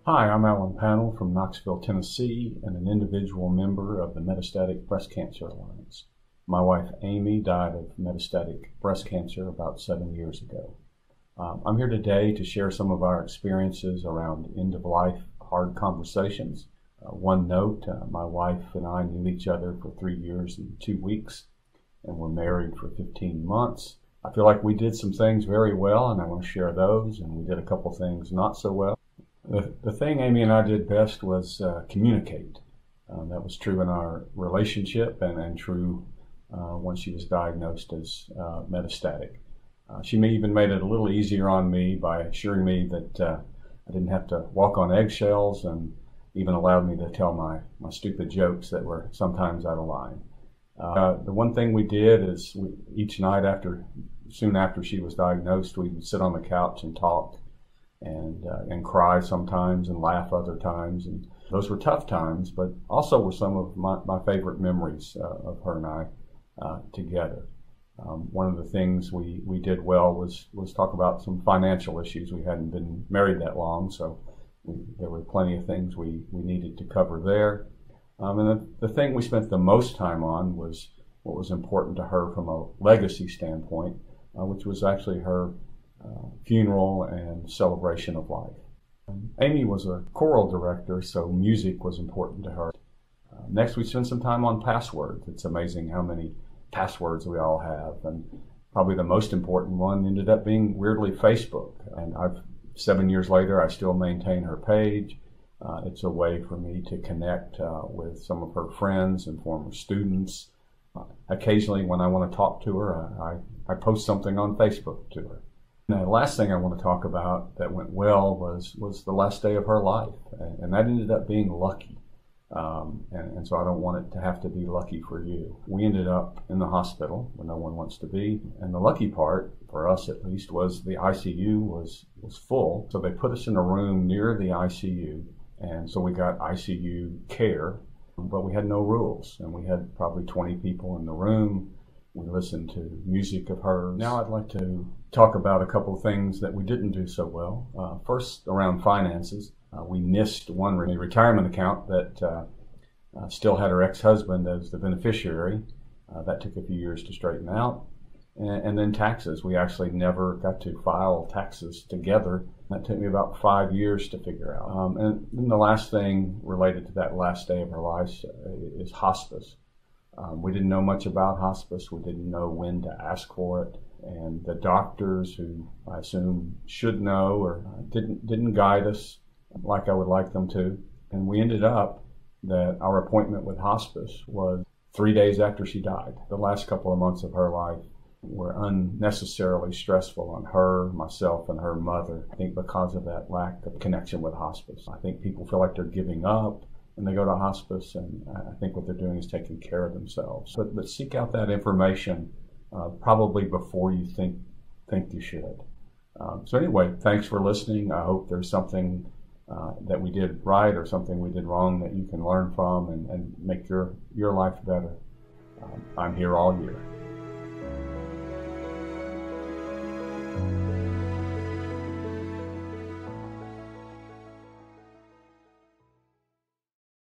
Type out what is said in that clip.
Hi, I'm Alan Pannell from Knoxville, Tennessee, and an individual member of the Metastatic Breast Cancer Alliance. My wife Amy died of metastatic breast cancer about 7 years ago. I'm here today to share some of our experiences around end-of-life hard conversations. One note, my wife and I knew each other for 3 years and 2 weeks, and were married for 15 months. I feel like we did some things very well, and I want to share those, and we did a couple things not so well. The thing Amy and I did best was communicate. That was true in our relationship and true when she was diagnosed as metastatic. She even made it a little easier on me by assuring me that I didn't have to walk on eggshells, and even allowed me to tell my stupid jokes that were sometimes out of line. The one thing we did is each night soon after she was diagnosed, we would sit on the couch and talk and cry sometimes and laugh other times. And those were tough times, but also were some of my favorite memories of her and I together. One of the things we did well was talk about some financial issues. We hadn't been married that long, so there were plenty of things we needed to cover there. And the thing we spent the most time on was what was important to her from a legacy standpoint, which was actually her funeral and celebration of life. Amy was a choral director, so music was important to her. Next, we spent some time on passwords. It's amazing how many passwords we all have, and probably the most important one ended up being, weirdly, Facebook. And 7 years later, I still maintain her page. It's a way for me to connect with some of her friends and former students. Occasionally, when I want to talk to her, I post something on Facebook to her. And the last thing I want to talk about that went well was the last day of her life, and that ended up being lucky. And so I don't want it to have to be lucky for you. We ended up in the hospital where no one wants to be, and the lucky part, for us at least, was the ICU was full. So they put us in a room near the ICU, and so we got ICU care, but we had no rules, and we had probably 20 people in the room. We listened to music of hers. Now I'd like to talk about a couple of things that we didn't do so well. First, around finances. We missed one retirement account that still had her ex-husband as the beneficiary. That took a few years to straighten out. And then taxes. We actually never got to file taxes together. That took me about 5 years to figure out. And then the last thing related to that last day of her life is hospice. We didn't know much about hospice. We didn't know when to ask for it. And the doctors, who I assume should know, or didn't guide us like I would like them to. And we ended up that our appointment with hospice was 3 days after she died. The last couple of months of her life were unnecessarily stressful on her, myself, and her mother, I think because of that lack of connection with hospice. I think people feel like they're giving up when they go to hospice, and I think what they're doing is taking care of themselves. But seek out that information probably before you think you should. So anyway, thanks for listening. I hope there's something that we did right or something we did wrong that you can learn from and make your life better. I'm here all year.